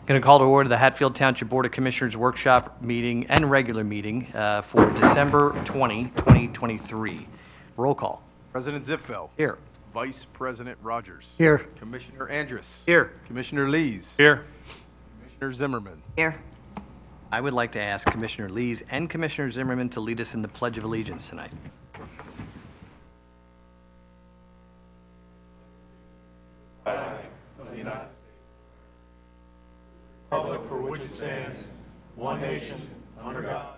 Going to call to order the Hatfield Township Board of Commissioners Workshop meeting and regular meeting for December 2023. Roll call. President Zipfel. Here. Vice President Rogers. Here. Commissioner Andrus. Here. Commissioner Lees. Here. Commissioner Zimmerman. Here. I would like to ask Commissioner Lees and Commissioner Zimmerman to lead us in the Pledge of Allegiance tonight. Republic for which it stands, one nation, under God.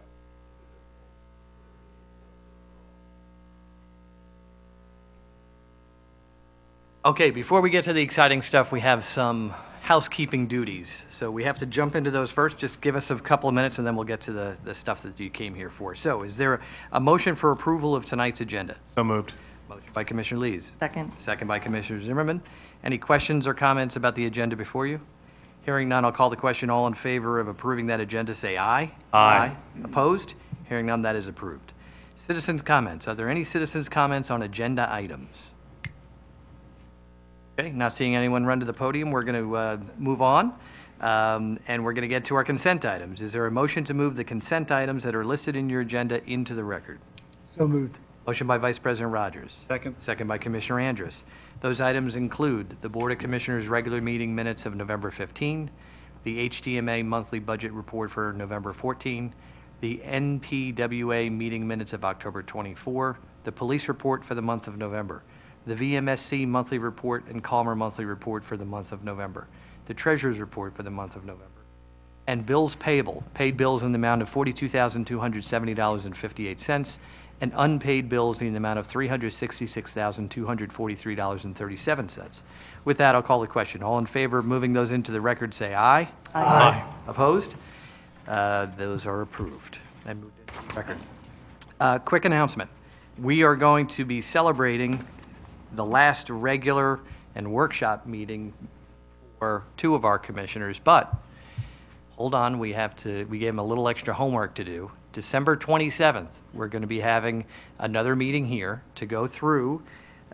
Okay, before we get to the exciting stuff, we have some housekeeping duties. So we have to jump into those first. Just give us a couple of minutes and then we'll get to the stuff that you came here for. So is there a motion for approval of tonight's agenda? So moved. Motion by Commissioner Lees. Second. Second by Commissioner Zimmerman. Any questions or comments about the agenda before you? Hearing none, I'll call the question. All in favor of approving that agenda, say aye. Aye. Opposed? Hearing none, that is approved. Citizens' comments. Are there any citizens' comments on agenda items? Okay, not seeing anyone run to the podium, we're going to move on, and we're going to get to our consent items. Is there a motion to move the consent items that are listed in your agenda into the record? So moved. Motion by Vice President Rogers. Second. Second by Commissioner Andrus. Those items include the Board of Commissioners' regular meeting minutes of November 15, the HTMA monthly budget report for November 14, the NPWA meeting minutes of October 24, the police report for the month of November, the VMSC monthly report and Calmer monthly report for the month of November, the Treasurer's report for the month of November, and bills payable, paid bills in the amount of $42,270.58, and unpaid bills in the amount of $366,243.37. With that, I'll call the question. All in favor of moving those into the record, say aye. Aye. Opposed? Those are approved and moved into the record. Quick announcement. We are going to be celebrating the last regular and workshop meeting for two of our commissioners, but hold on, we gave them a little extra homework to do. December 27th, we're going to be having another meeting here to go through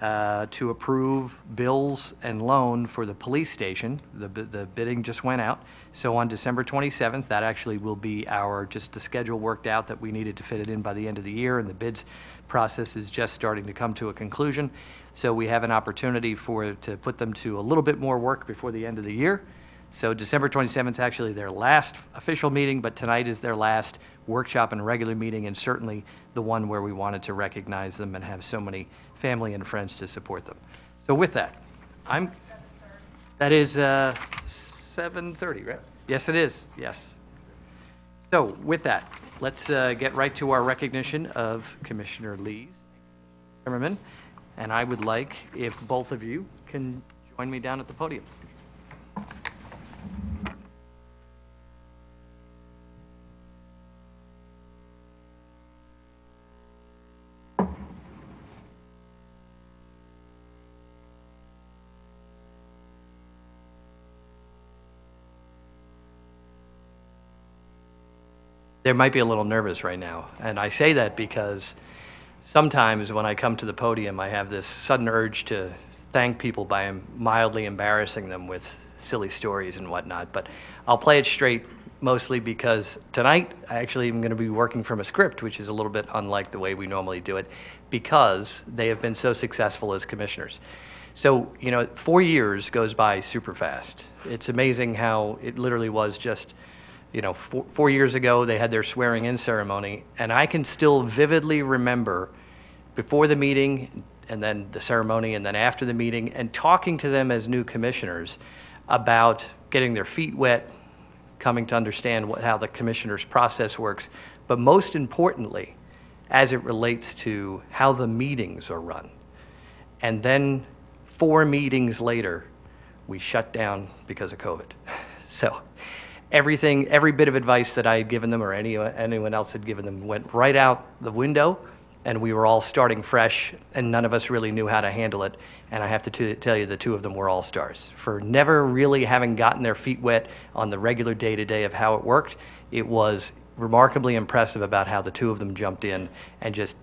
to approve bills and loan for the police station. The bidding just went out. So on December 27th, that actually will be just the schedule worked out that we needed to fit it in by the end of the year, and the bids process is just starting to come to a conclusion. So we have an opportunity to put them to a little bit more work before the end of the year. So December 27th is actually their last official meeting, but tonight is their last workshop and regular meeting, and certainly the one where we wanted to recognize them and have so many family and friends to support them. So with that, that is 7:30, right? Yes, it is, yes. So with that, let's get right to our recognition of Commissioner Lees, Zimmerman, and I would like if both of you can join me down at the podium. They might be a little nervous right now, and I say that because sometimes when I come to the podium, I have this sudden urge to thank people by mildly embarrassing them with silly stories and whatnot, but I'll play it straight mostly because tonight I actually am going to be working from a script, which is a little bit unlike the way we normally do it, because they have been so successful as commissioners. So, 4 years goes by super fast. It's amazing how it literally was just 4 years ago, they had their swearing-in ceremony, and I can still vividly remember before the meeting, and then the ceremony, and then after the meeting, and talking to them as new commissioners about getting their feet wet, coming to understand how the commissioner's process works, but most importantly, as it relates to how the meetings are run. And then 4 meetings later, we shut down because of COVID. So every bit of advice that I had given them or anyone else had given them went right out the window, and we were all starting fresh, and none of us really knew how to handle it. And I have to tell you, the two of them were all-stars. For never really having gotten their feet wet on the regular day-to-day of how it worked, it was remarkably impressive about how the two of them jumped in and just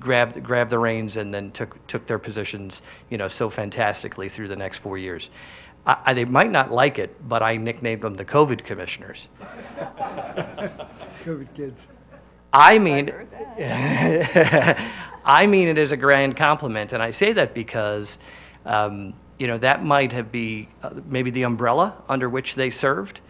grabbed the reins and then took their positions, so fantastically through the next 4 years. They might not like it, but I nicknamed them the COVID commissioners. COVID kids. I mean, I mean it as a grand compliment, and I say that because, that might have been maybe the umbrella under which they served,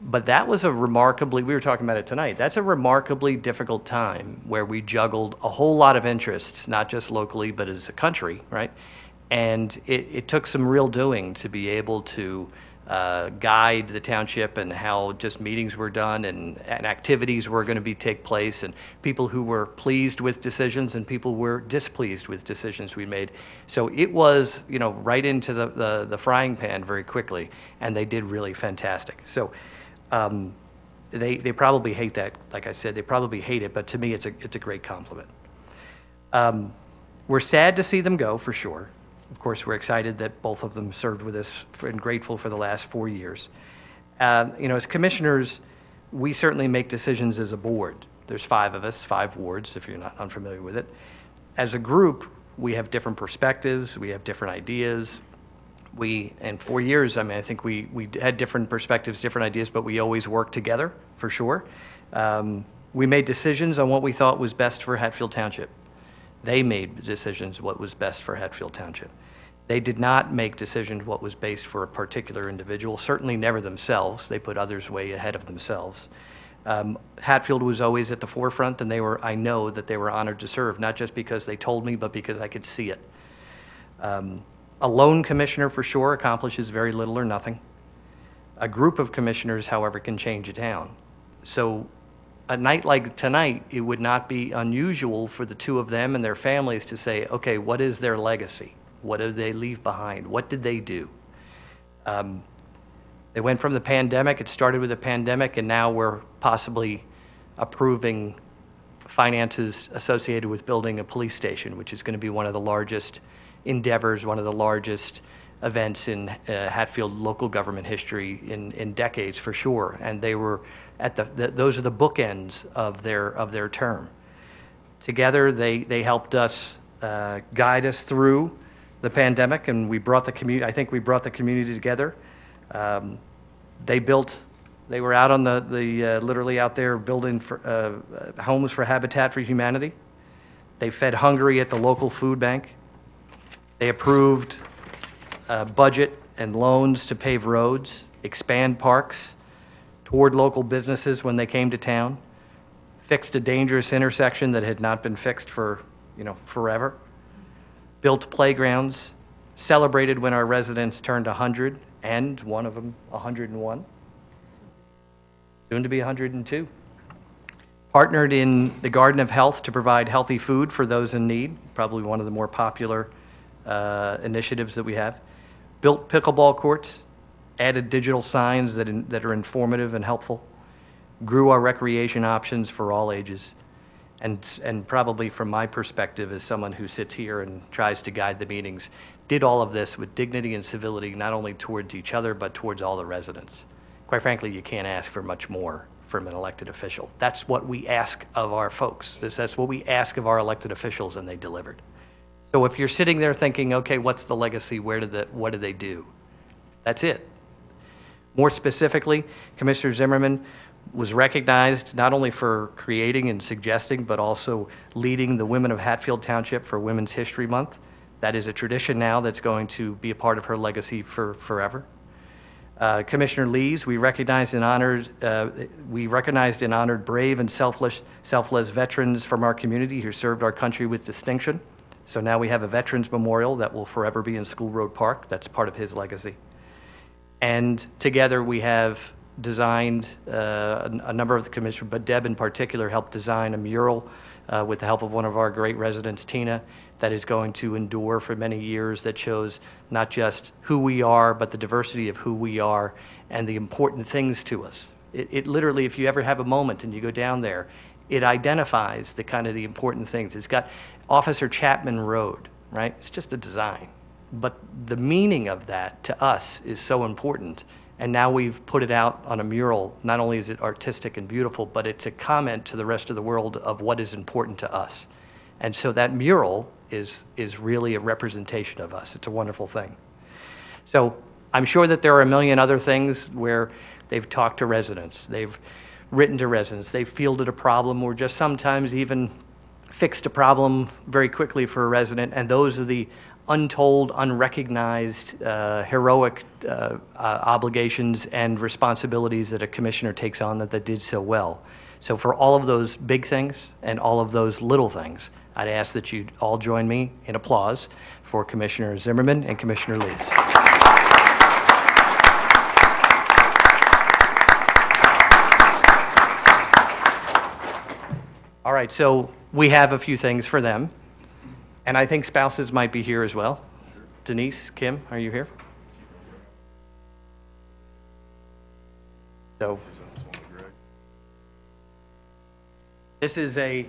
but that was we were talking about it tonight, that's a remarkably difficult time where we juggled a whole lot of interests, not just locally, but as a country, right? And it took some real doing to be able to guide the township and how just meetings were done and activities were going to take place, and people who were pleased with decisions and people were displeased with decisions we made. So it was, right into the frying pan very quickly, and they did really fantastic. So they probably hate that. Like I said, they probably hate it, but to me, it's a great compliment. We're sad to see them go, for sure. Of course, we're excited that both of them served with us and grateful for the last 4 years. As commissioners, we certainly make decisions as a board. There's 5 of us, 5 wards, if you're not unfamiliar with it. As a group, we have different perspectives, we have different ideas. In 4 years, I think we had different perspectives, different ideas, but we always worked together, for sure. We made decisions on what we thought was best for Hatfield Township. They made decisions what was best for Hatfield Township. They did not make decisions what was best for a particular individual, certainly never themselves. They put others way ahead of themselves. Hatfield was always at the forefront, and I know that they were honored to serve, not just because they told me, but because I could see it. A lone commissioner, for sure, accomplishes very little or nothing. A group of commissioners, however, can change a town. So a night like tonight, it would not be unusual for the 2 of them and their families to say, okay, what is their legacy? What did they leave behind? What did they do? They went from the pandemic, it started with the pandemic, and now we're possibly approving finances associated with building a police station, which is going to be one of the largest endeavors, one of the largest events in Hatfield local government history in decades, for sure. And they were those are the bookends of their term. Together, they helped us guide us through the pandemic, and we brought the community. I think we brought the community together. They were out on the literally out there building homes for Habitat for Humanity. They fed hungry at the local food bank. They approved budget and loans to pave roads, expand parks, toward local businesses when they came to town, fixed a dangerous intersection that had not been fixed for, forever, built playgrounds, celebrated when our residents turned 100, and one of them 101, soon to be 102. Partnered in the Garden of Health to provide healthy food for those in need, probably one of the more popular initiatives that we have. Built pickleball courts, added digital signs that are informative and helpful, grew our recreation options for all ages, and probably from my perspective as someone who sits here and tries to guide the meetings, did all of this with dignity and civility, not only towards each other, but towards all the residents. Quite frankly, you can't ask for much more from an elected official. That's what we ask of our folks. That's what we ask of our elected officials, and they delivered. So if you're sitting there thinking, okay, what's the legacy? What do they do? That's it. More specifically, Commissioner Zimmerman was recognized not only for creating and suggesting, but also leading the Women of Hatfield Township for Women's History Month. That is a tradition now that's going to be a part of her legacy for forever. Commissioner Lees, we recognized and honored brave and selfless veterans from our community who served our country with distinction. So now we have a Veterans Memorial that will forever be in School Road Park. That's part of his legacy. And together we have designed a number of the commissioners, but Deb in particular helped design a mural with the help of one of our great residents, Tina, that is going to endure for many years, that shows not just who we are, but the diversity of who we are and the important things to us. It literally, if you ever have a moment and you go down there, it identifies the kind of the important things. It's got Officer Chapman Road, right? It's just a design. But the meaning of that to us is so important. And now we've put it out on a mural. Not only is it artistic and beautiful, but it's a comment to the rest of the world of what is important to us. And so that mural is really a representation of us. It's a wonderful thing. So I'm sure that there are a million other things where they've talked to residents, they've written to residents, they've fielded a problem, or just sometimes even fixed a problem very quickly for a resident, and those are the untold, unrecognized, heroic obligations and responsibilities that a commissioner takes on that did so well. So for all of those big things and all of those little things, I'd ask that you all join me in applause for Commissioner Zimmerman and Commissioner Lees. All right, so we have a few things for them, and I think spouses might be here as well. Denise, Kim, are you here? So this is a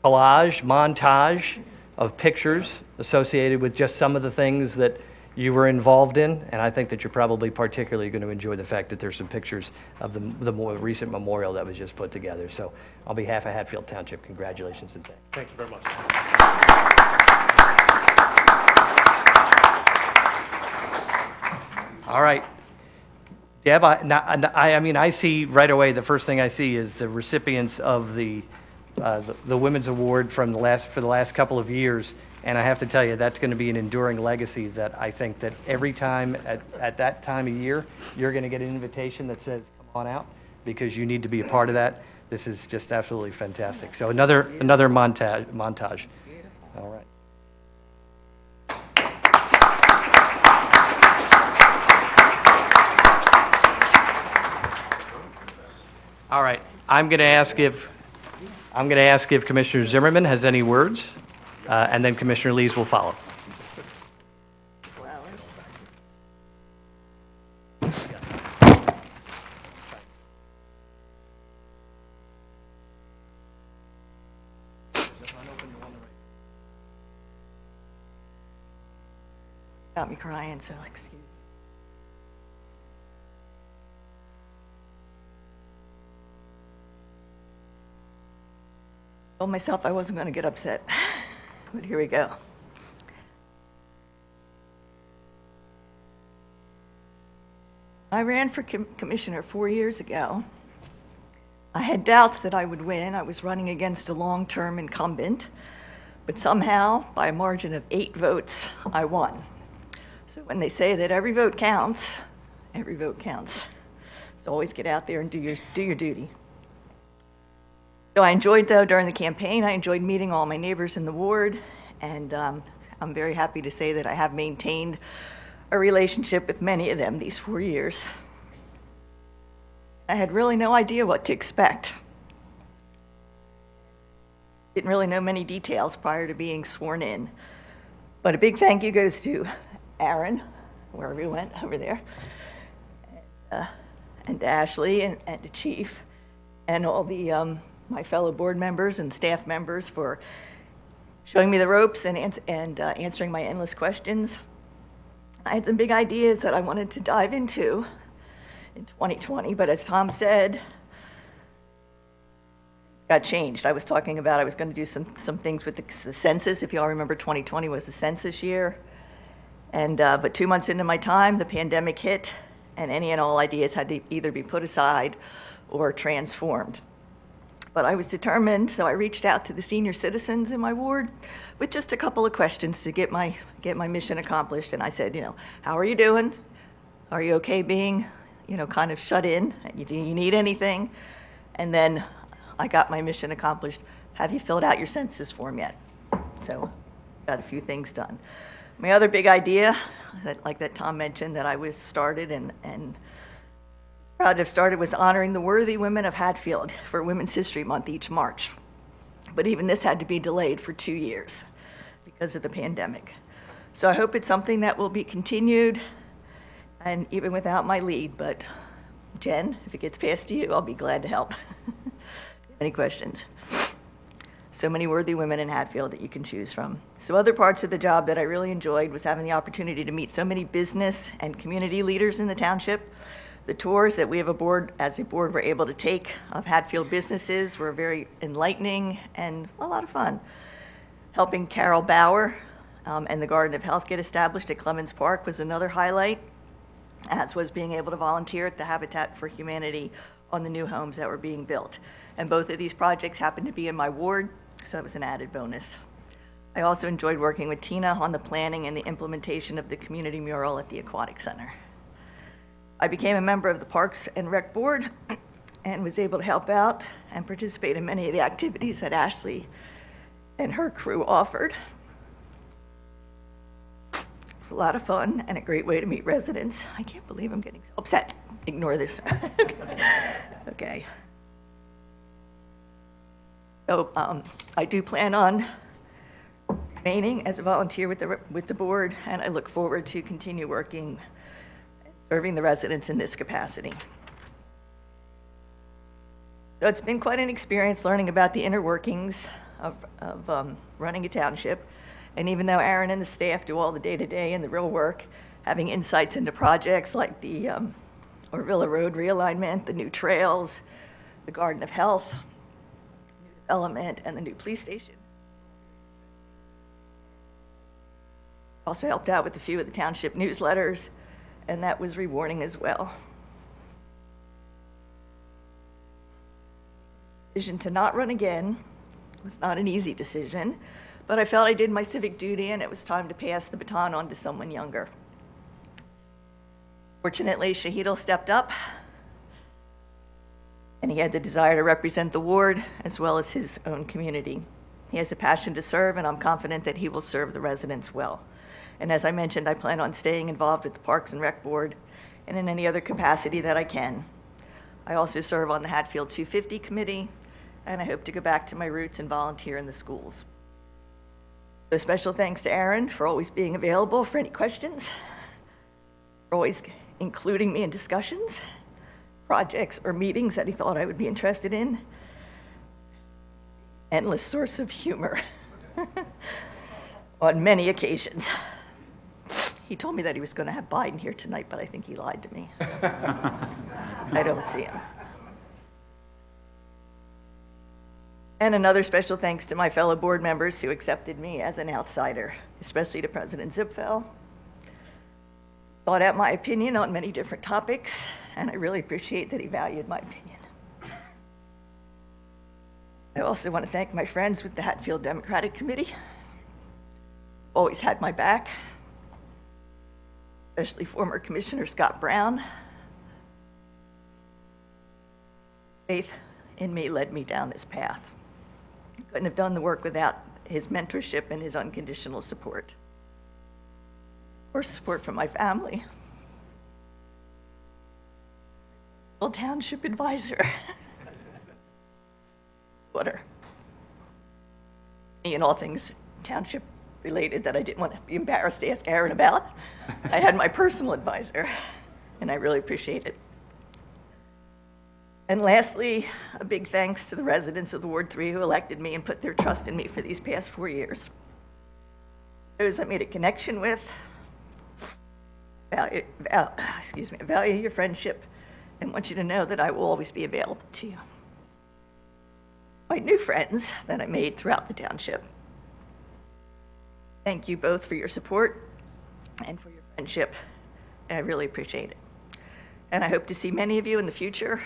montage of pictures associated with just some of the things that you were involved in, and I think that you're probably particularly going to enjoy the fact that there's some pictures of the more recent memorial that was just put together. So on behalf of Hatfield Township, congratulations and thanks. Thank you very much. All right. Deb, I see right away, the first thing I see is the recipients of the Women's Award for the last couple of years, and I have to tell you, that's going to be an enduring legacy that I think that every time at that time of year, you're going to get an invitation that says, come on out, because you need to be a part of that. This is just absolutely fantastic. So another montage. All right. All right, I'm going to ask if Commissioner Zimmerman has any words, and then Commissioner Lees will follow. Got me crying, so excuse me. Told myself I wasn't going to get upset, but here we go. I ran for commissioner 4 years ago. I had doubts that I would win. I was running against a long-term incumbent, but somehow, by a margin of 8 votes, I won. So when they say that every vote counts, every vote counts. So always get out there and do your duty. So I enjoyed, though, during the campaign, I enjoyed meeting all my neighbors in the ward, and I'm very happy to say that I have maintained a relationship with many of them these 4 years. I had really no idea what to expect. Didn't really know many details prior to being sworn in. But a big thank you goes to Aaron, wherever he went, over there, and to Ashley and to Chief, and all the my fellow board members and staff members for showing me the ropes and answering my endless questions. I had some big ideas that I wanted to dive into in 2020, but as Tom said, got changed. I was talking about I was going to do some things with the census. If you all remember, 2020 was the census year. And but 2 months into my time, the pandemic hit, and any and all ideas had to either be put aside or transformed. But I was determined, so I reached out to the senior citizens in my ward with just a couple of questions to get my mission accomplished. And I said, how are you doing? Are you okay being, kind of shut in? Do you need anything? And then I got my mission accomplished. Have you filled out your census form yet? So got a few things done. My other big idea, that Tom mentioned, that I was started and proud to have started, was honoring the worthy women of Hatfield for Women's History Month each March. But even this had to be delayed for 2 years because of the pandemic. So I hope it's something that will be continued, and even without my lead. But Jen, if it gets past you, I'll be glad to help. Any questions? So many worthy women in Hatfield that you can choose from. So other parts of the job that I really enjoyed was having the opportunity to meet so many business and community leaders in the township. The tours that we as a board, were able to take of Hatfield businesses were very enlightening and a lot of fun. Helping Carol Bauer and the Garden of Health get established at Clemens Park was another highlight, as was being able to volunteer at the Habitat for Humanity on the new homes that were being built. And both of these projects happened to be in my ward, so it was an added bonus. I also enjoyed working with Tina on the planning and the implementation of the community mural at the Aquatic Center. I became a member of the Parks and Rec Board and was able to help out and participate in many of the activities that Ashley and her crew offered. It's a lot of fun and a great way to meet residents. I can't believe I'm getting so upset. Ignore this. Okay. So I do plan on remaining as a volunteer with the board, and I look forward to continue working and serving the residents in this capacity. So it's been quite an experience learning about the inner workings of running a township. And even though Aaron and the staff do all the day-to-day and the real work, having insights into projects like the Orvilla Road realignment, the new trails, the Garden of Health, new development, and the new police station. Also helped out with a few of the township newsletters, and that was rewarding as well. Decision to not run again was not an easy decision, but I felt I did my civic duty and it was time to pass the baton on to someone younger. Fortunately, Shahidul stepped up, and he had the desire to represent the ward as well as his own community. He has a passion to serve, and I'm confident that he will serve the residents well. And as I mentioned, I plan on staying involved with the Parks and Rec Board and in any other capacity that I can. I also serve on the Hatfield 250 committee, and I hope to go back to my roots and volunteer in the schools. So special thanks to Aaron for always being available for any questions, for always including me in discussions, projects, or meetings that he thought I would be interested in. Endless source of humor on many occasions. He told me that he was going to have Biden here tonight, but I think he lied to me. I don't see him. And another special thanks to my fellow board members who accepted me as an outsider, especially to President Zipfel. Thought out my opinion on many different topics, and I really appreciate that he valued my opinion. I also want to thank my friends with the Hatfield Democratic Committee. Always had my back, especially former Commissioner Scott Brown. Faith in me led me down this path. I couldn't have done the work without his mentorship and his unconditional support. Or support from my family. Hatfield Township advisor. Water. Me and all things township related that I didn't want to be embarrassed to ask Aaron about. I had my personal advisor, and I really appreciate it. And lastly, a big thanks to the residents of the Ward 3 who elected me and put their trust in me for these past 4 years. Those I made a connection with, value your friendship, and want you to know that I will always be available to you. My new friends that I made throughout the township. Thank you both for your support and for your friendship. I really appreciate it. And I hope to see many of you in the future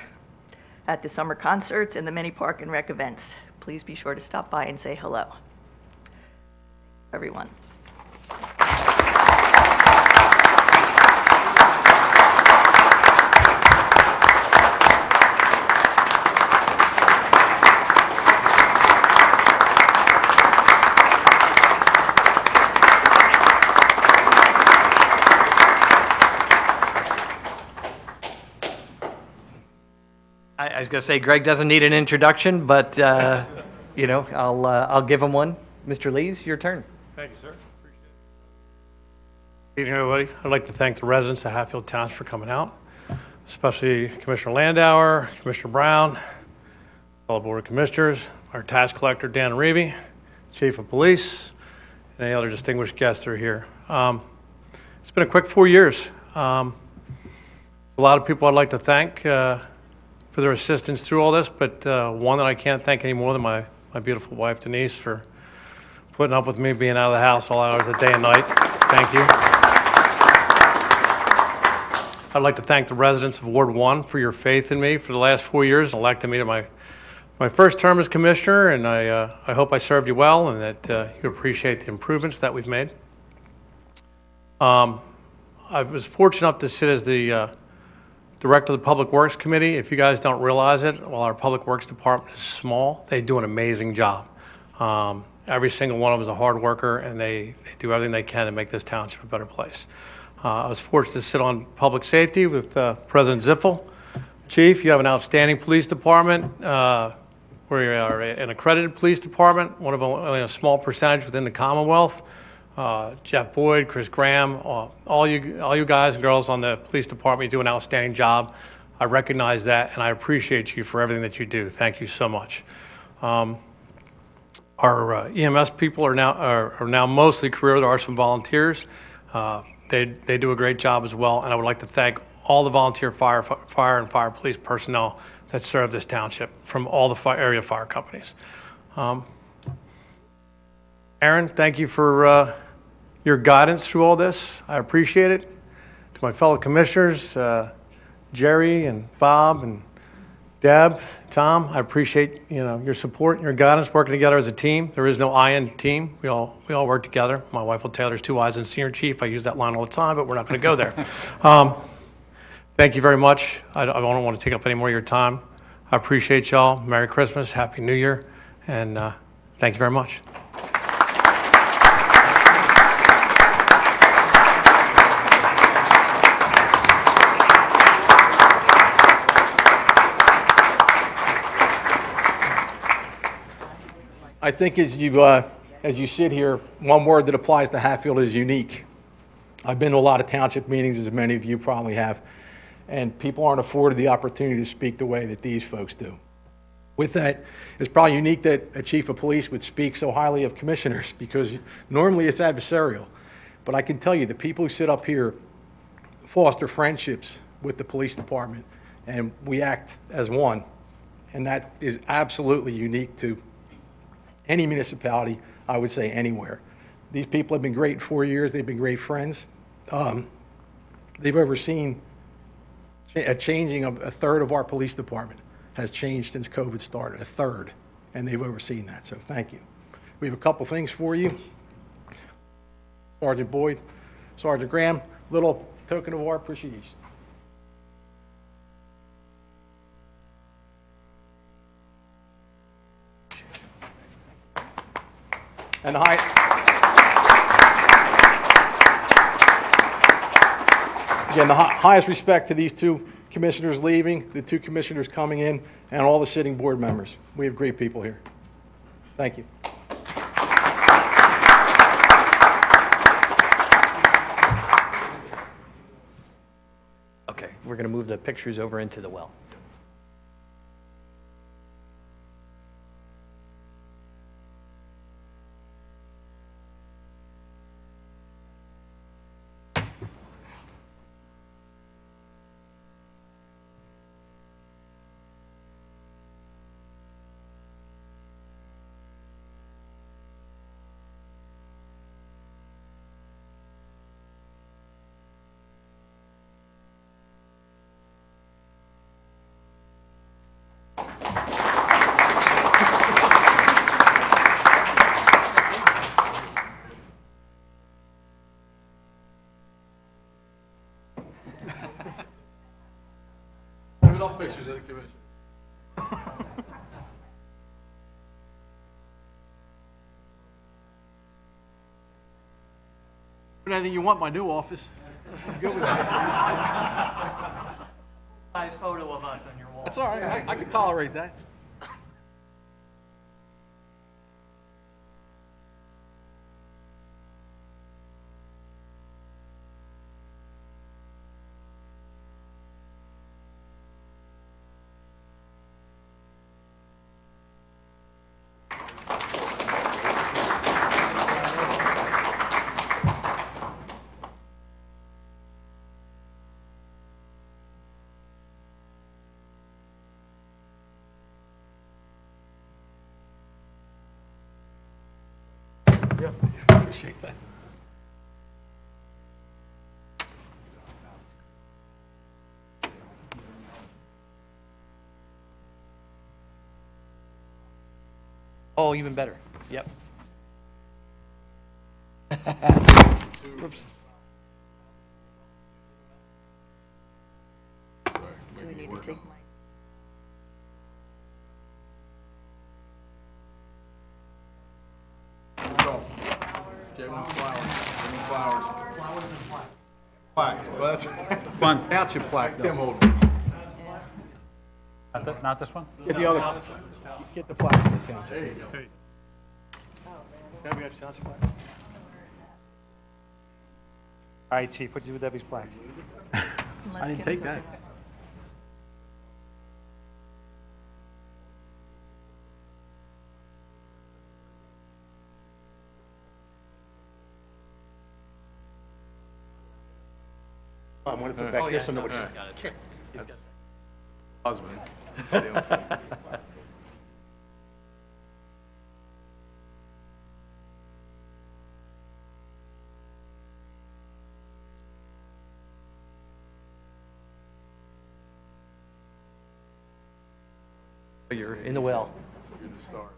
at the summer concerts and the many park and rec events. Please be sure to stop by and say hello. Everyone. I was going to say Greg doesn't need an introduction, but I'll give him one. Mr. Lees, your turn. Thank you, sir. Appreciate it. Good evening, everybody. I'd like to thank the residents of Hatfield Township for coming out, especially Commissioner Landauer, Commissioner Brown, fellow Board of Commissioners, our tax collector, Dan Reeby, Chief of Police, and any other distinguished guests that are here. It's been a quick 4 years. A lot of people I'd like to thank for their assistance through all this, but one that I can't thank any more than my beautiful wife, Denise, for putting up with me being out of the house all hours of the day and night. Thank you. I'd like to thank the residents of Ward 1 for your faith in me for the last 4 years and electing me to my first term as commissioner, and I hope I served you well and that you appreciate the improvements that we've made. I was fortunate enough to sit as the director of the Public Works Committee. If you guys don't realize it, while our Public Works Department is small, they do an amazing job. Every single one of them is a hard worker, and they do everything they can to make this township a better place. I was fortunate to sit on Public Safety with President Ziffel. Chief, you have an outstanding police department. We are an accredited police department, one of only a small percentage within the Commonwealth. Jeff Boyd, Chris Graham, all you guys and girls on the police department, you do an outstanding job. I recognize that, and I appreciate you for everything that you do. Thank you so much. Our EMS people are now mostly career. There are some volunteers. They do a great job as well, and I would like to thank all the volunteer fire and fire police personnel that serve this township from all the area fire companies. Aaron, thank you for your guidance through all this. I appreciate it. To my fellow commissioners, Jerry and Bob and Deb, Tom, I appreciate your support and your guidance, working together as a team. There is no I in team. We all work together. My wife will tell you there's two I's in senior chief. I use that line all the time, but we're not going to go there. Thank you very much. I don't want to take up any more of your time. I appreciate y'all. Merry Christmas, Happy New Year, and thank you very much. I think as you sit here, one word that applies to Hatfield is unique. I've been to a lot of township meetings, as many of you probably have, and people aren't afforded the opportunity to speak the way that these folks do. With that, it's probably unique that a chief of police would speak so highly of commissioners, because normally it's adversarial. But I can tell you, the people who sit up here foster friendships with the police department, and we act as one. And that is absolutely unique to any municipality, I would say anywhere. These people have been great in 4 years. They've been great friends. They've overseen a changing of a third of our police department has changed since COVID started, a third, and they've overseen that, so thank you. We have a couple things for you. Sergeant Boyd, Sergeant Graham, little token of our appreciation. And again, the highest respect to these two commissioners leaving, the two commissioners coming in, and all the sitting board members. We have great people here. Thank you. Okay, we're going to move the pictures over into the well. Enough pictures of the commission. Put anything you want in my new office. I'm good with that. Nice photo of us on your wall. That's all right. I can tolerate that. Appreciate that. Oh, even better. Yep. Oops. Do we need to take my? Give them flowers. Give them flowers. Plaque. Well, that's Fun. township plaque, though. Not this one? Get the other, get the plaque in the township. All right, Chief, what'd you do with Debbie's plaque? Unless didn't Kim take took that. it. I'm gonna put back here so nobody's. Husband. You're in the well. You're the star.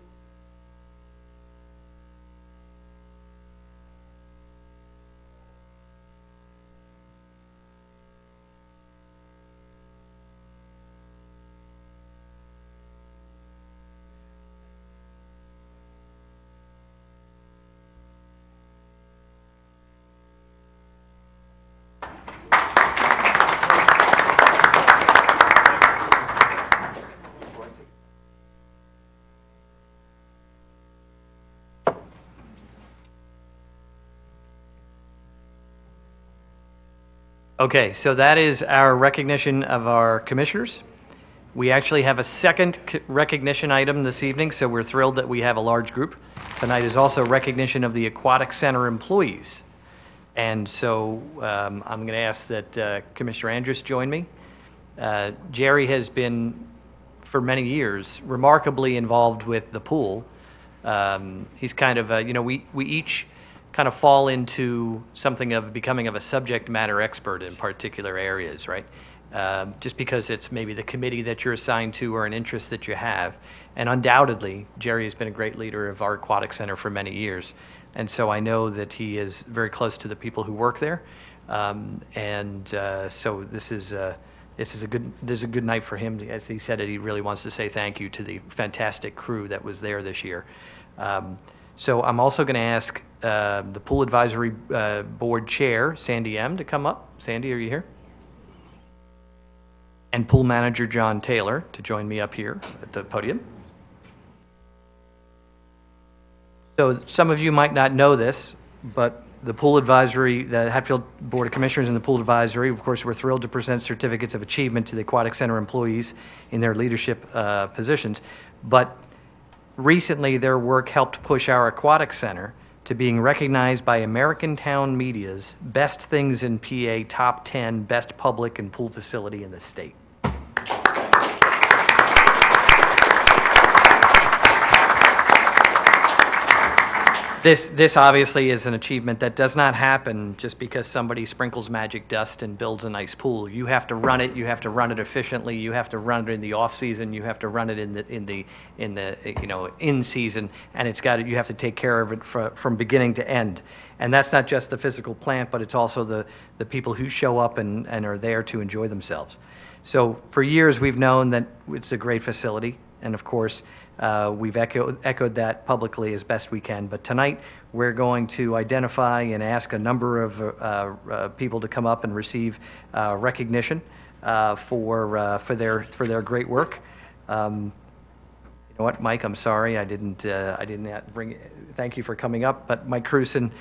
Okay, so that is our recognition of our commissioners. We actually have a second recognition item this evening, so we're thrilled that we have a large group. Tonight is also recognition of the Aquatic Center employees. And so I'm going to ask that Commissioner Andrus join me. Jerry has been, for many years, remarkably involved with the pool. He's kind of, we each kind of fall into something of becoming of a subject matter expert in particular areas, right? Just because it's maybe the committee that you're assigned to or an interest that you have. And undoubtedly, Jerry has been a great leader of our Aquatic Center for many years. And so I know that he is very close to the people who work there. So this is a good night for him. As he said it, he really wants to say thank you to the fantastic crew that was there this year. So I'm also going to ask the Pool Advisory Board Chair, Sandy M., to come up. Sandy, are you here? And Pool Manager John Taylor to join me up here at the podium. So some of you might not know this, but the Pool Advisory, the Hatfield Board of Commissioners and the Pool Advisory, of course, we're thrilled to present certificates of achievement to the Aquatic Center employees in their leadership positions. But recently, their work helped push our Aquatic Center to being recognized by American Town Media's Best Things in PA Top 10 Best Public and Pool Facility in the state. This obviously is an achievement that does not happen just because somebody sprinkles magic dust and builds a nice pool. You have to run it. You have to run it efficiently. You have to run it in the off season. You have to run it in season, and you have to take care of it from beginning to end. And that's not just the physical plant, but it's also the people who show up and are there to enjoy themselves. So for years we've known that it's a great facility, and of course. We've echoed that publicly as best we can. But tonight, we're going to identify and ask a number of people to come up and receive recognition for their great work. You know what, Mike? I'm sorry, I didn't bring. Thank you for coming up. But Mike Cruson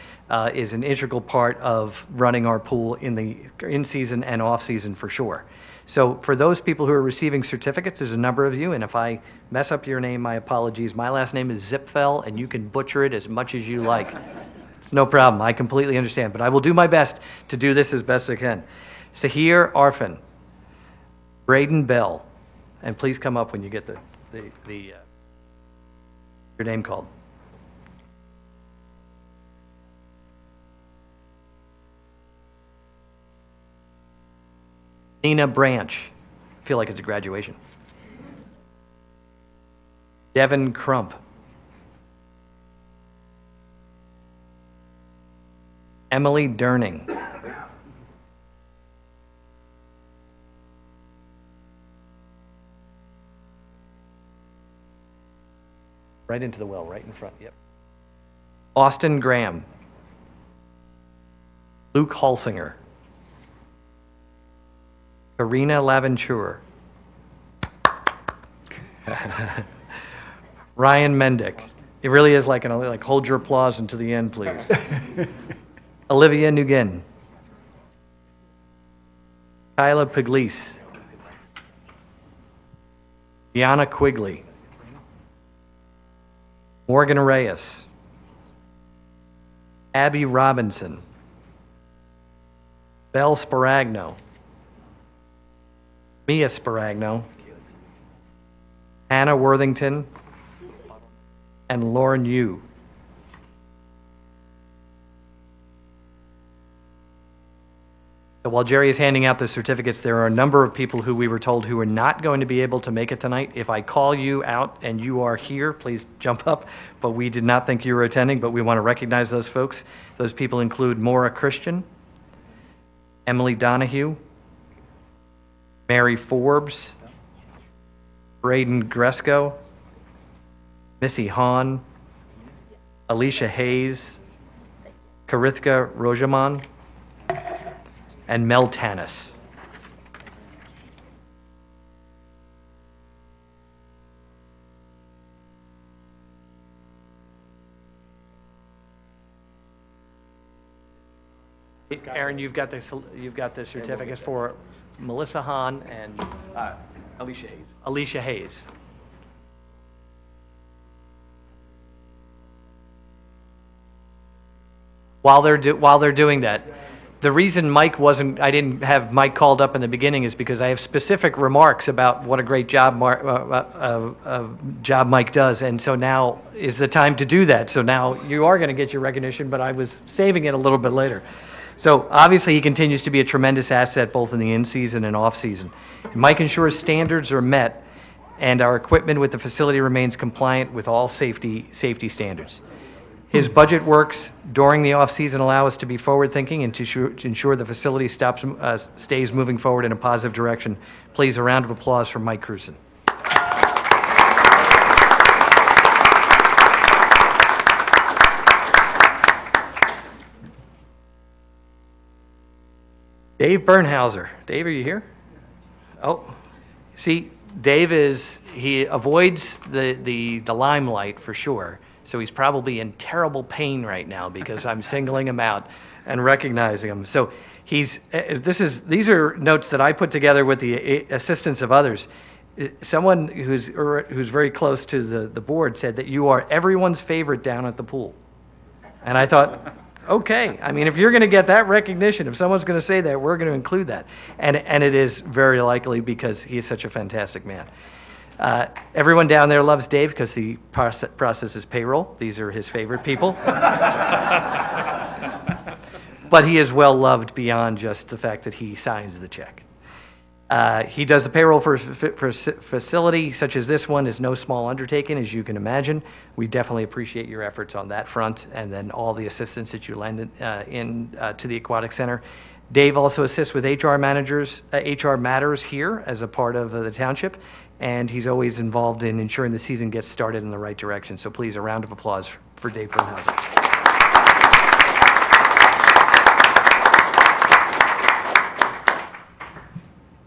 is an integral part of running our pool in season and off season for sure. So for those people who are receiving certificates, there's a number of you, and if I mess up your name, my apologies. My last name is Zipfel, and you can butcher it as much as you like. It's no problem. I completely understand, but I will do my best to do this as best I can. Sahir Arfan, Braden Bell, and please come up when you get your name called. Nina Branch. I feel like it's a graduation. Devin Crump. Emily Durning. Right into the well, right in front, yep. Austin Graham. Luke Halsinger. Karina Laventure. Ryan Mendick. It really is like hold your applause until the end, please. Olivia Nugent. Kyla Pugliese. Deanna Quigley. Morgan Reyes. Abby Robinson. Belle Sparagno. Mia Sparagno. Hannah Worthington. And Lauren Yu. So while Jerry is handing out the certificates, there are a number of people who we were told who are not going to be able to make it tonight. If I call you out and you are here, please jump up. But we did not think you were attending, but we want to recognize those folks. Those people include Maura Christian, Emily Donahue, Mary Forbes, Braden Gresco, Missy Hahn, Alicia Hayes, Karithka Rojaman, and Mel Tanis. Aaron, you've got the certificates for Melissa Hahn and Alicia Hayes. Alicia Hayes. While they're doing that, the reason I didn't have Mike called up in the beginning is because I have specific remarks about what a great job Mike does, and so now is the time to do that. So now you are going to get your recognition, but I was saving it a little bit later. So obviously he continues to be a tremendous asset both in the in-season and off-season. Mike ensures standards are met and our equipment with the facility remains compliant with all safety standards. His budget works during the off-season allow us to be forward-thinking and to ensure the facility stays moving forward in a positive direction. Please, a round of applause for Mike Cruson. Dave Bernhauser. Dave, are you here? Oh, see, Dave he avoids the limelight for sure. So he's probably in terrible pain right now because I'm singling him out and recognizing him. So these are notes that I put together with the assistance of others. Someone who's very close to the board said that you are everyone's favorite down at the pool. And I thought, okay, I mean, if you're going to get that recognition, if someone's going to say that, we're going to include that. And it is very likely because he is such a fantastic man. Everyone down there loves Dave because he processes payroll. These are his favorite people. But he is well loved beyond just the fact that he signs the check. He does the payroll for a facility such as this one is no small undertaking, as you can imagine. We definitely appreciate your efforts on that front and then all the assistance that you lend to the Aquatic Center. Dave also assists with HR matters here as a part of the township, and he's always involved in ensuring the season gets started in the right direction. So please, a round of applause for Dave Bernhauser.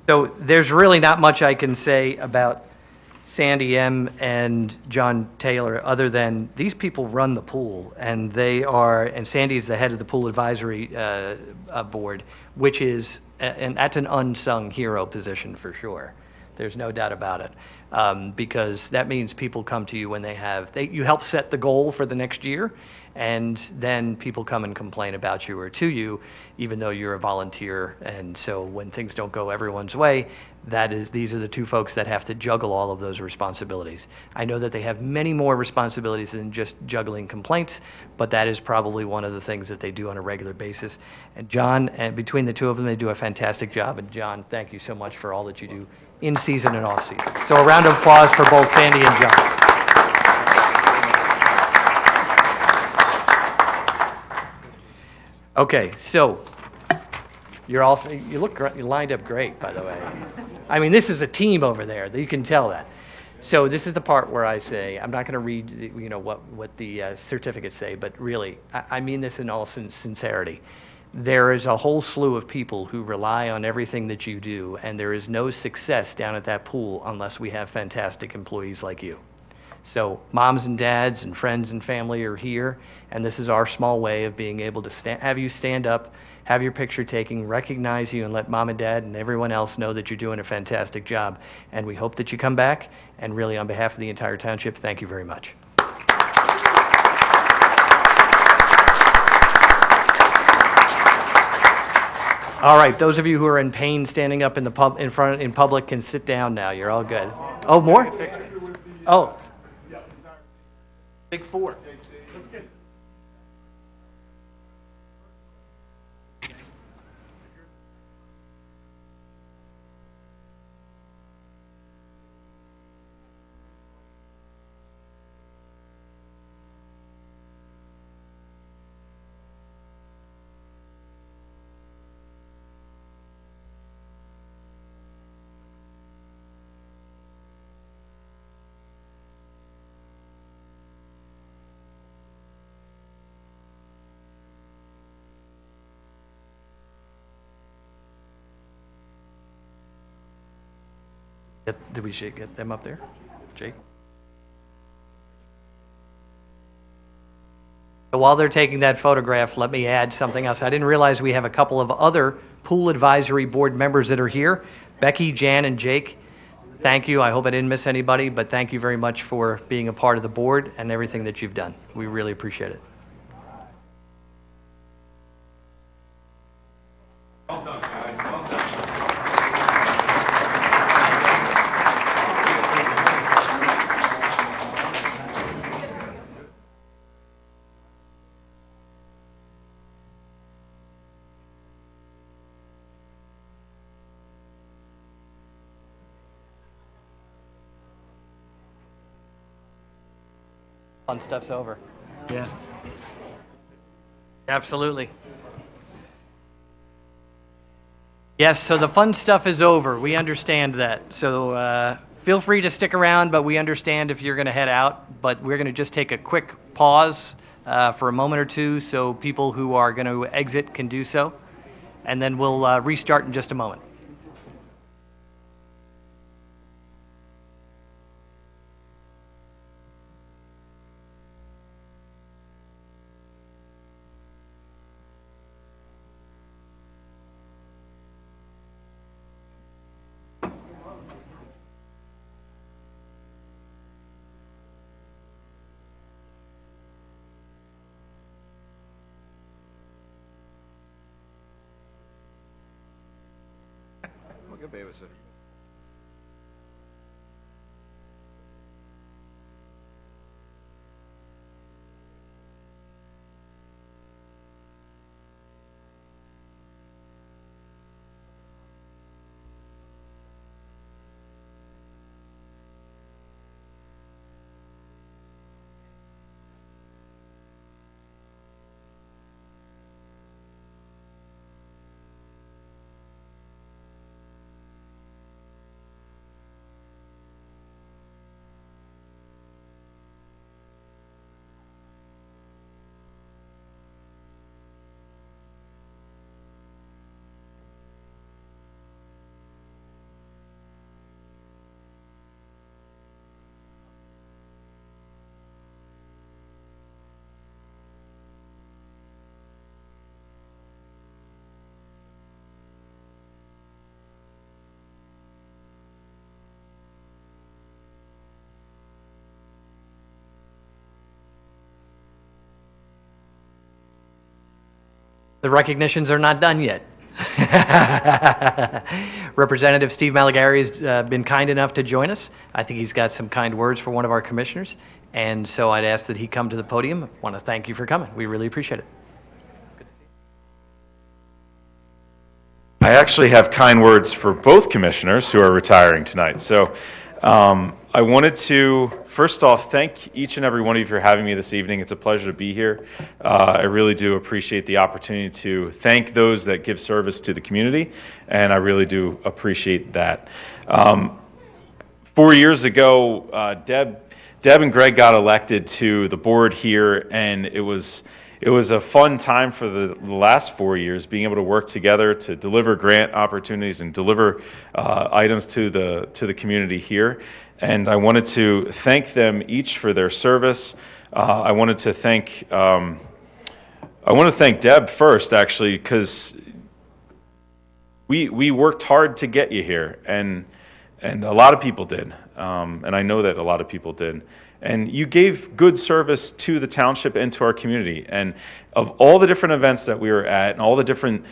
So there's really not much I can say about Sandy M. and John Taylor other than these people run the pool, and Sandy's the head of the pool advisory board, which is, and that's an unsung hero position for sure. There's no doubt about it. Because that means people come to you when you help set the goal for the next year, and then people come and complain about you or to you, even though you're a volunteer. And so when things don't go everyone's way, these are the two folks that have to juggle all of those responsibilities. I know that they have many more responsibilities than just juggling complaints, but that is probably one of the things that they do on a regular basis. And John, and between the two of them, they do a fantastic job. And John, thank you so much for all that you do in season and off season. So a round of applause for both Sandy and John. Okay, so you lined up great, by the way. I mean, this is a team over there. You can tell that. So this is the part where I say, I'm not going to read, what the certificates say, but really, I mean this in all sincerity. There is a whole slew of people who rely on everything that you do, and there is no success down at that pool unless we have fantastic employees like you. So moms and dads and friends and family are here, and this is our small way of being able to have you stand up, have your picture taken, recognize you, and let mom and dad and everyone else know that you're doing a fantastic job. And we hope that you come back, and really on behalf of the entire township, thank you very much. All right, those of you who are in pain standing up in public can sit down now. You're all good. Oh, more? Oh. Big four. Did we get them up there? Jake? So while they're taking that photograph, let me add something else. I didn't realize we have a couple of other pool advisory board members that are here. Becky, Jan, and Jake, thank you. I hope I didn't miss anybody, but thank you very much for being a part of the board and everything that you've done. We really appreciate it. Well done, guys. Well done. Fun stuff's over. Yeah. Absolutely. Yes, so the fun stuff is over. We understand that. So feel free to stick around, but we understand if you're going to head out. But we're going to just take a quick pause for a moment or two so people who are going to exit can do so. And then we'll restart in just a moment. Good babysitter. The recognitions are not done yet. Representative Steve Malagari has been kind enough to join us. I think he's got some kind words for one of our commissioners, and so I'd ask that he come to the podium. I want to thank you for coming. We really appreciate it. I actually have kind words for both commissioners who are retiring tonight. So I wanted to, first off, thank each and every one of you for having me this evening. It's a pleasure to be here. I really do appreciate the opportunity to thank those that give service to the community, and I really do appreciate that. 4 years ago, Deb and Greg got elected to the board here, and it was a fun time for the last 4 years, being able to work together to deliver grant opportunities and deliver items to the community here. And I wanted to thank them each for their service. I wanted to thank Deb first, actually, because we worked hard to get you here, and a lot of people did, and I know that a lot of people did. And you gave good service to the township and to our community. And of all the different events that we were at and all the different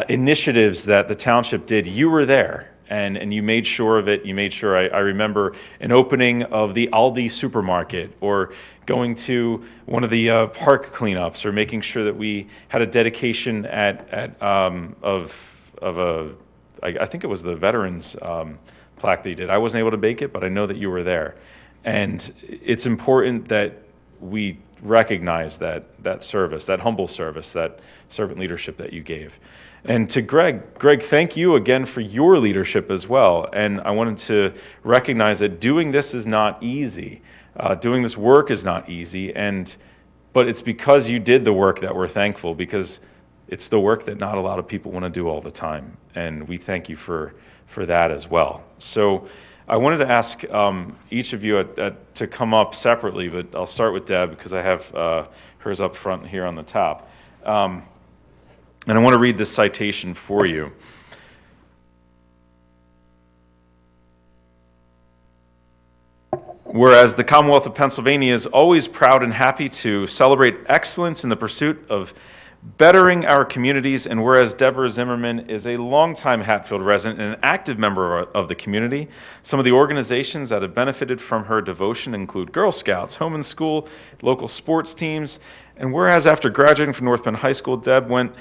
initiatives that the township did, you were there. And you made sure of it. You made sure, I remember an opening of the Aldi supermarket, or going to one of the park cleanups, or making sure that we had a dedication I think it was the veterans plaque that you did. I wasn't able to make it, but I know that you were there. And it's important that we recognize that service, that humble service, that servant leadership that you gave. And to Greg, thank you again for your leadership as well. And I wanted to recognize that doing this is not easy. Doing this work is not easy, but it's because you did the work that we're thankful, because it's the work that not a lot of people want to do all the time. And we thank you for that as well. So I wanted to ask each of you to come up separately, but I'll start with Deb because I have hers up front here on the top. And I want to read this citation for you. Whereas the Commonwealth of Pennsylvania is always proud and happy to celebrate excellence in the pursuit of bettering our communities, and whereas Deborah Zimmerman is a longtime Hatfield resident and an active member of the community, some of the organizations that have benefited from her devotion include Girl Scouts, Home and School, local sports teams, and whereas after graduating from North Penn High School, Deb went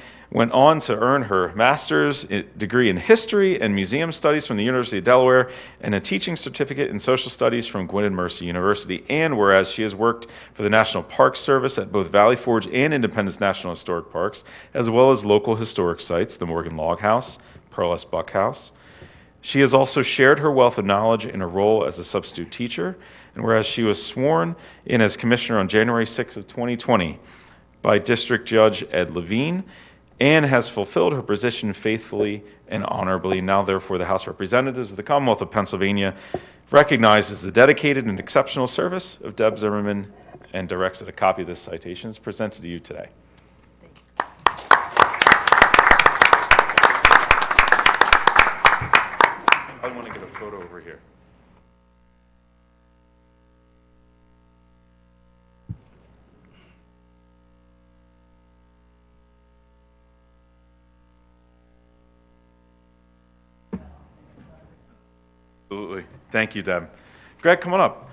on to earn her master's degree in history and museum studies from the University of Delaware and a teaching certificate in social studies from Gwynedd Mercy University. And whereas she has worked for the National Park Service at both Valley Forge and Independence National Historic Parks, as well as local historic sites, the Morgan Log House, Pearl S. Buck House. She has also shared her wealth of knowledge in her role as a substitute teacher, and whereas she was sworn in as commissioner on January 6th of 2020 by District Judge Ed Levine, and has fulfilled her position faithfully and honorably. Now, therefore, the House of Representatives of the Commonwealth of Pennsylvania recognizes the dedicated and exceptional service of Deb Zimmerman and directs that a copy of this citation is presented to you today. I want to get a photo over here. Absolutely. Thank you, Deb. Greg, come on up.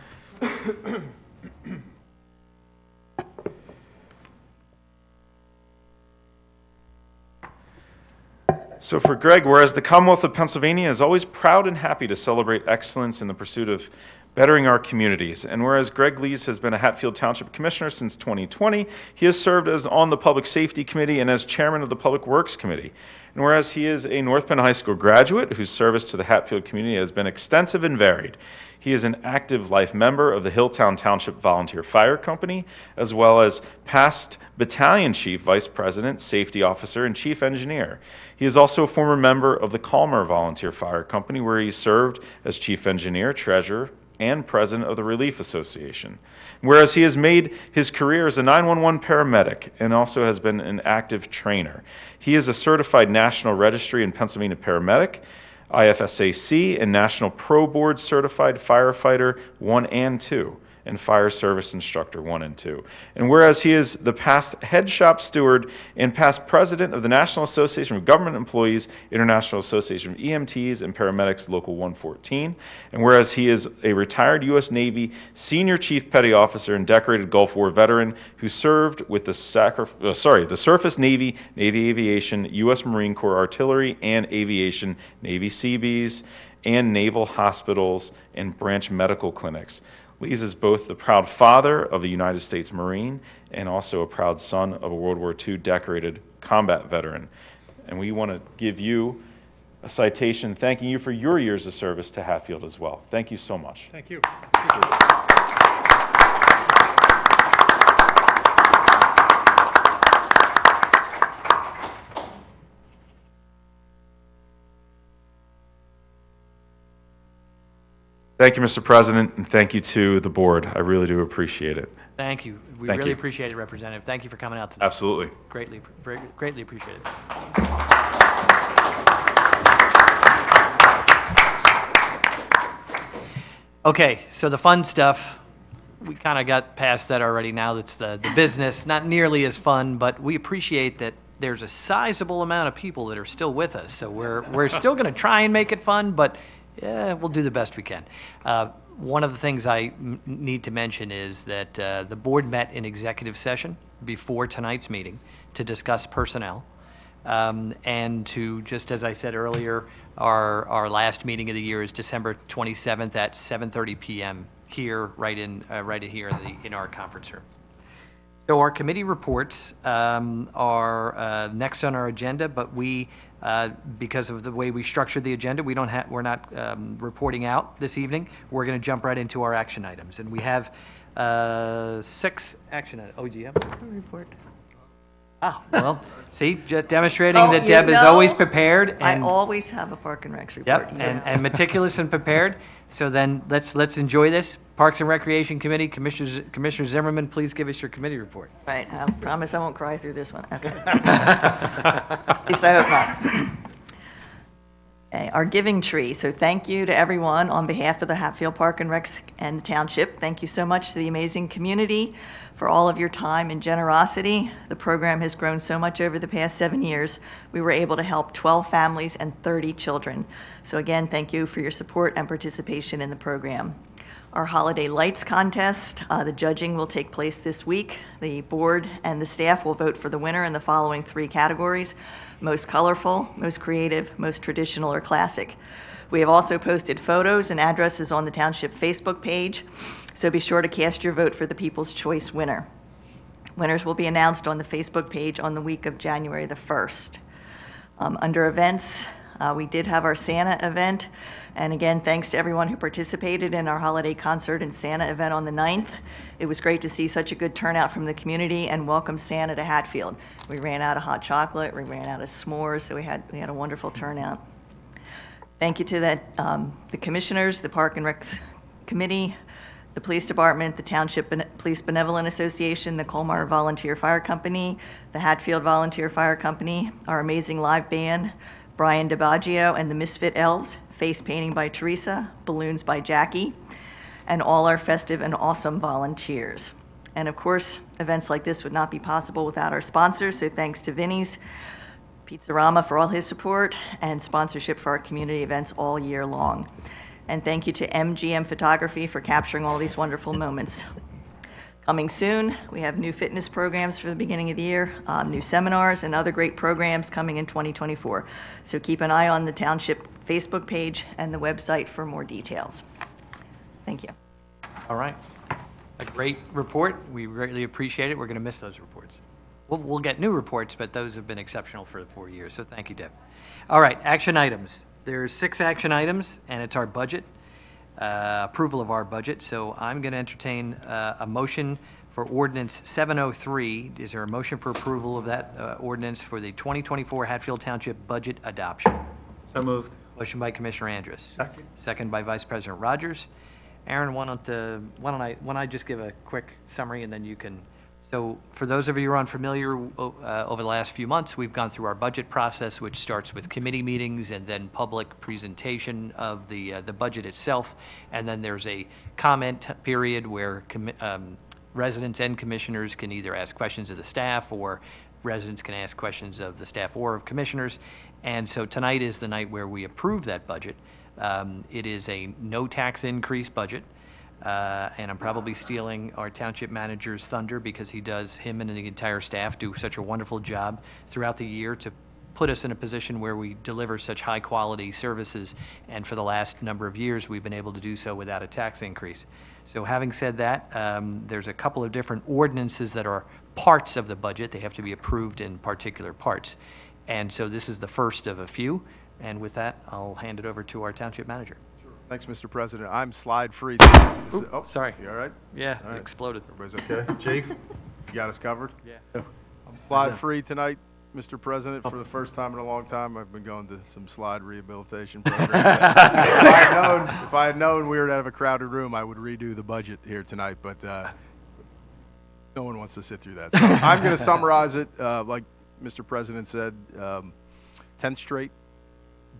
So for Greg, whereas the Commonwealth of Pennsylvania is always proud and happy to celebrate excellence in the pursuit of bettering our communities, and whereas Greg Lees has been a Hatfield Township Commissioner since 2020, he has served as on the Public Safety Committee and as Chairman of the Public Works Committee. And whereas he is a North Penn High School graduate whose service to the Hatfield community has been extensive and varied, he is an active life member of the Hilltown Township Volunteer Fire Company, as well as past Battalion Chief, Vice President, Safety Officer, and Chief Engineer. He is also a former member of the Calmer Volunteer Fire Company, where he served as Chief Engineer, Treasurer, and President of the Relief Association. Whereas he has made his career as a 911 paramedic and also has been an active trainer. He is a certified National Registry and Pennsylvania paramedic, IFSAC, and National Pro Board Certified Firefighter 1 and 2. and Fire Service Instructor 1 and 2. And whereas he is the past head shop steward and past president of the National Association of Government Employees, International Association of EMTs and Paramedics Local 114, and whereas he is a retired U.S. Navy Senior Chief Petty Officer and decorated Gulf War veteran who served with the Surface Navy, Navy Aviation, U.S. Marine Corps Artillery and Aviation, Navy Seabees, and naval hospitals and branch medical clinics. Lees is both the proud father of a United States Marine and also a proud son of a World War II decorated combat veteran. And we want to give you a citation thanking you for your years of service to Hatfield as well. Thank you so much. Thank you. Thank you, Mr. President, and thank you to the board. I really do appreciate it. Thank you. We Thank really you. appreciate it, Representative. Thank you for coming out tonight. Absolutely. Greatly appreciate it. Okay, so the fun stuff, we kind of got past that already. Now that's the business, not nearly as fun, but we appreciate that there's a sizable amount of people that are still with us. So we're still going to try and make it fun, but yeah, we'll do the best we can. One of the things I need to mention is that the board met in executive session before tonight's meeting to discuss personnel. And to, just as I said earlier, our last meeting of the year is December 27th at 7:30 p.m. here, right here in our conference room. So our committee reports are next on our agenda, but we, because of the way we structured the agenda, we're not reporting out this evening. We're going to jump right into our action items, and we have 6 action items. Oh, do you have a report? Oh, well, see, just demonstrating Oh, that you Deb is know, always prepared. I And always have a Park and Recs report. Yep, you know. and meticulous and prepared. So then let's enjoy this. Parks and Recreation Committee, Commissioner Zimmerman, please give us your committee report. Right, I promise I won't cry through this one. Okay. At least I hope not. Okay, our giving tree. So thank you to everyone on behalf of the Hatfield Park and Recs and the Township. Thank you so much to the amazing community for all of your time and generosity. The program has grown so much over the past 7 years. We were able to help 12 families and 30 children. So again, thank you for your support and participation in the program. Our Holiday Lights Contest, the judging will take place this week. The board and the staff will vote for the winner in the following 3 categories: most colorful, most creative, most traditional or classic. We have also posted photos and addresses on the Township Facebook page, so be sure to cast your vote for the People's Choice winner. Winners will be announced on the Facebook page on the week of January the 1st. Under events, we did have our Santa event, and again, thanks to everyone who participated in our holiday concert and Santa event on the 9th. It was great to see such a good turnout from the community and welcome Santa to Hatfield. We ran out of hot chocolate, we ran out of s'mores, so we had a wonderful turnout. Thank you to the commissioners, the Park and Rec Committee, the Police Department, the Township Police Benevolent Association, the Colmar Volunteer Fire Company, the Hatfield Volunteer Fire Company, our amazing live band, Brian DiBaggio and the Misfit Elves, face painting by Teresa, balloons by Jackie, and all our festive and awesome volunteers. And of course, events like this would not be possible without our sponsors, so thanks to Vinny's Pizzarama for all his support and sponsorship for our community events all year long. And thank you to MGM Photography for capturing all these wonderful moments. Coming soon, we have new fitness programs for the beginning of the year, new seminars, and other great programs coming in 2024. So keep an eye on the Township Facebook page and the website for more details. Thank you. All right. A great report. We greatly appreciate it. We're going to miss those reports. We'll get new reports, but those have been exceptional for the 4 years, so thank you, Deb. All right, action items. There's 6 action items, and it's our budget, approval of our budget. So I'm going to entertain a motion for ordinance 703. Is there a motion for approval of that ordinance for the 2024 Hatfield Township budget adoption? So moved. Motion by Commissioner Andrus. Second. Second by Vice President Rogers. Aaron, why don't I just give a quick summary, and then you can So for those of you who are unfamiliar, over the last few months, we've gone through our budget process, which starts with committee meetings and then public presentation of the budget itself. And then there's a comment period where residents and commissioners can either ask questions of the staff, or residents can ask questions of the staff or of commissioners. And so tonight is the night where we approve that budget. It is a no tax increase budget. And I'm probably stealing our township manager's thunder, because him and the entire staff do such a wonderful job throughout the year to put us in a position where we deliver such high-quality services. And for the last number of years, we've been able to do so without a tax increase. So having said that, there's a couple of different ordinances that are parts of the budget. They have to be approved in particular parts. And so this is the first of a few. And with that, I'll hand it over to our township manager. Thanks, Mr. President. I'm slide free. Oh, sorry. You all right? Yeah, All it right. exploded. Everybody's okay? Chief, you got us covered? Yeah. I'm slide free tonight, Mr. President, for the first time in a long time. I've been going to some slide rehabilitation programs. If I had known we were to have a crowded room, I would redo the budget here tonight, but no one wants to sit through that. So I'm going to summarize it. Like Mr. President said, 10th straight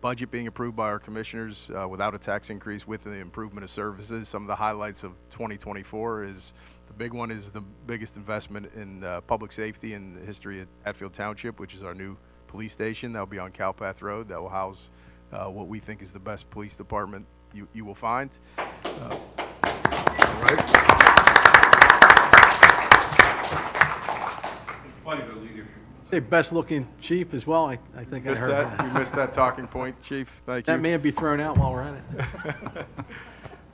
budget being approved by our commissioners without a tax increase, with the improvement of services. Some of the highlights of 2024 is, the big one is the biggest investment in public safety in the history of Hatfield Township, which is our new police station. That will be on Cowpath Road. That will house what we think is the best police department you will find. All right. It's funny to lead you. Say best looking chief as well. I think I Missed heard that. You missed that talking point, Chief. Thank you. That may be thrown out while we're at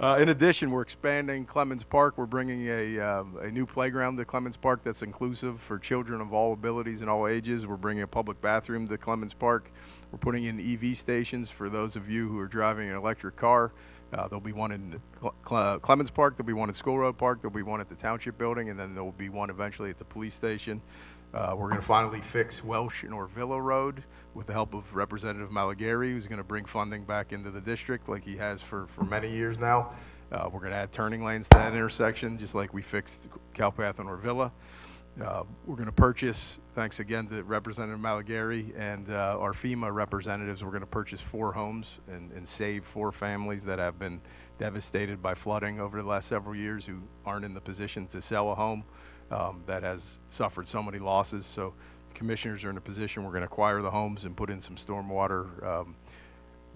it. In addition, we're expanding Clemens Park. We're bringing a new playground to Clemens Park that's inclusive for children of all abilities and all ages. We're bringing a public bathroom to Clemens Park. We're putting in EV stations for those of you who are driving an electric car. There'll be one in Clemens Park. There'll be one at School Road Park. There'll be one at the Township Building, and then there'll be one eventually at the police station. We're going to finally fix Welsh and Orvilla Road with the help of Representative Malagary, who's going to bring funding back into the district like he has for many years now. We're going to add turning lanes to that intersection, just like we fixed Cowpath and Orvilla. We're going to purchase, thanks again to Representative Malagary and our FEMA representatives, we're going to purchase 4 homes and save 4 families that have been devastated by flooding over the last several years, who aren't in the position to sell a home. That has suffered so many losses. So the commissioners are in a position, we're going to acquire the homes and put in some stormwater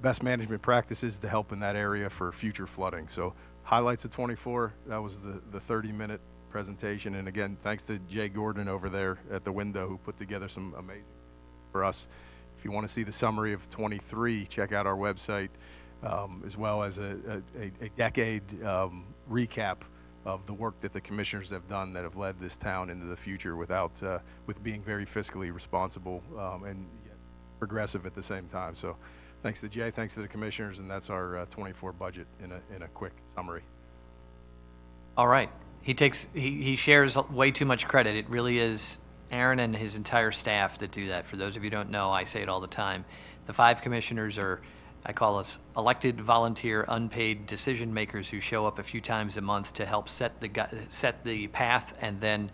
best management practices to help in that area for future flooding. So highlights of 24, that was the 30-minute presentation. And again, thanks to Jay Gordon over there at the window, who put together some amazing for us. If you want to see the summary of 23, check out our website, as well as a decade recap of the work that the commissioners have done that have led this town into the future with being very fiscally responsible and yet progressive at the same time. So thanks to Jay, thanks to the commissioners, and that's our 24 budget in a quick summary. All right. He shares way too much credit. It really is Aaron and his entire staff that do that. For those of you who don't know, I say it all the time. The 5 commissioners are, I call us elected, volunteer, unpaid decision makers who show up a few times a month to help set the path, and then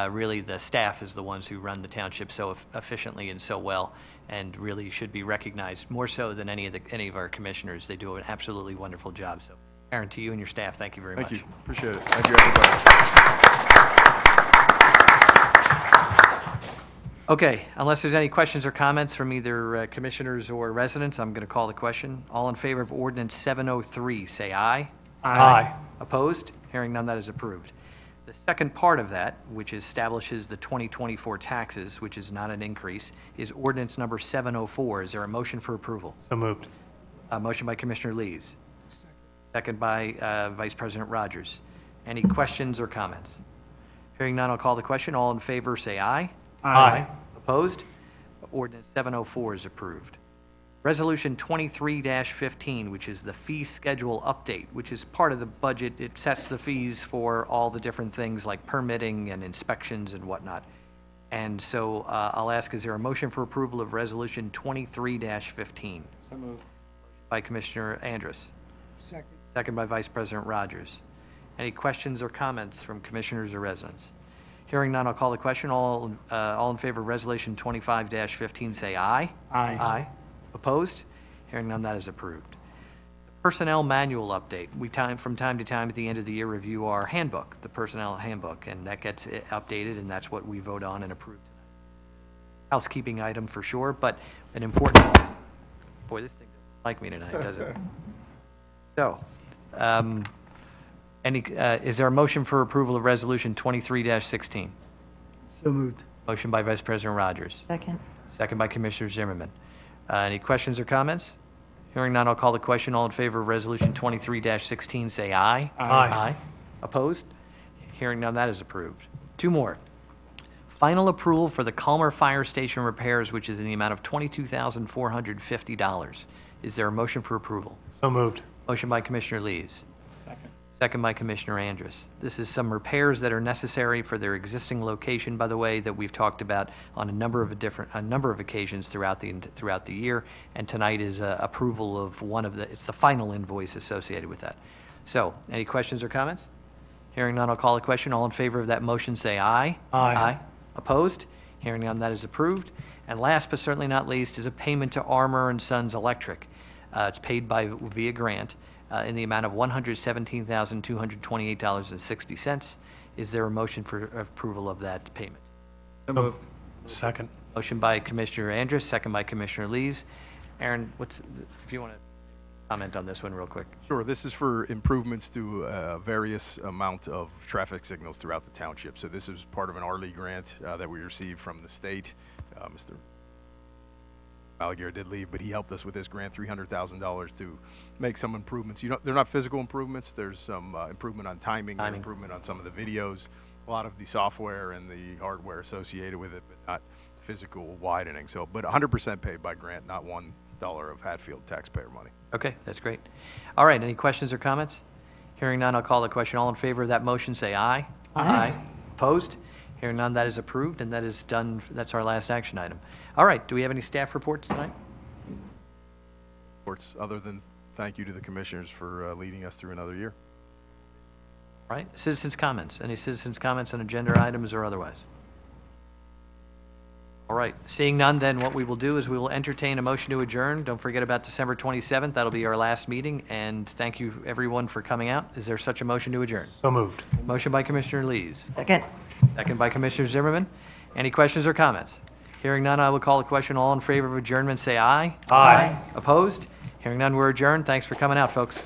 really the staff is the ones who run the township so efficiently and so well, and really should be recognized more so than any of our commissioners. They do an absolutely wonderful job. So, Aaron, to you and your staff, thank you very much. Thank you. Appreciate it. Thank you, everybody. Okay, unless there's any questions or comments from either commissioners or residents, I'm going to call the question. All in favor of ordinance 703, say aye. Aye. Opposed? Hearing none, that is approved. The second part of that, which establishes the 2024 taxes, which is not an increase, is ordinance number 704. Is there a motion for approval? So moved. A motion by Commissioner Lees. Second by Vice President Rogers. Any questions or comments? Hearing none, I'll call the question. All in favor, say aye. Aye. Opposed? Ordinance 704 is approved. Resolution 23-15, which is the fee schedule update, which is part of the budget. It sets the fees for all the different things like permitting and inspections and whatnot. And so I'll ask, is there a motion for approval of Resolution 23-15? So moved. By Commissioner Andrus. Second. Second by Vice President Rogers. Any questions or comments from commissioners or residents? Hearing none, I'll call the question. All in favor of Resolution 25-15, say aye. Aye. Aye. Opposed? Hearing none, that is approved. Personnel manual update. From time to time at the end of the year, review our handbook, the personnel handbook, and that gets updated, and that's what we vote on and approve tonight. Housekeeping item for sure, but an important one. Boy, this thing doesn't like me tonight, does it? So, is there a motion for approval of Resolution 23-16? So moved. Motion by Vice President Rogers. Second. Second by Commissioner Zimmerman. Any questions or comments? Hearing none, I'll call the question. All in favor of Resolution 23-16, say aye. Aye. Opposed? Hearing none, that is approved. Two more. Final approval for the Culmer Fire Station repairs, which is in the amount of $22,450. Is there a motion for approval? So moved. Motion by Commissioner Lees. Second. Second by Commissioner Andrus. This is some repairs that are necessary for their existing location, by the way, that we've talked about on a number of occasions throughout the year, and tonight is approval of it's the final invoice associated with that. So, any questions or comments? Hearing none, I'll call the question. All in favor of that motion, say aye. Aye. Opposed? Hearing none, that is approved. And last but certainly not least is a payment to Armour and Sons Electric. It's paid via grant. In the amount of $117,228.60. Is there a motion for approval of that payment? So moved. Second. Motion by Commissioner Andrus, second by Commissioner Lees. Aaron, if you want to comment on this one real quick. Sure, this is for improvements to various amount of traffic signals throughout the township. So this is part of an RLE grant that we received from the state. Mr. Alligator did leave, but he helped us with this grant, $300,000 to make some improvements. They're not physical improvements. There's some improvement on timing, improvement on some of the videos, a lot of the software and the hardware associated with it, but not physical widening. So, but 100% paid by grant, not $1 of Hatfield taxpayer money. Okay, that's great. All right, any questions or comments? Hearing none, I'll call the question. All in favor of that motion, say aye. Aye. Opposed? Hearing none, that is approved, and that is done. That's our last action item. All right, do we have any staff reports tonight? Reports, other than thank you to the commissioners for leading us through another year. All right, citizens' comments. Any citizens' comments on agenda items or otherwise? All right, seeing none, then what we will do is we will entertain a motion to adjourn. Don't forget about December 27th. That'll be our last meeting, and thank you, everyone, for coming out. Is there such a motion to adjourn? So moved. Motion by Commissioner Lees. Second. Second by Commissioner Zimmerman. Any questions or comments? Hearing none, I will call the question. All in favor of adjournment, say aye. Aye. Opposed? Hearing none, we're adjourned. Thanks for coming out, folks.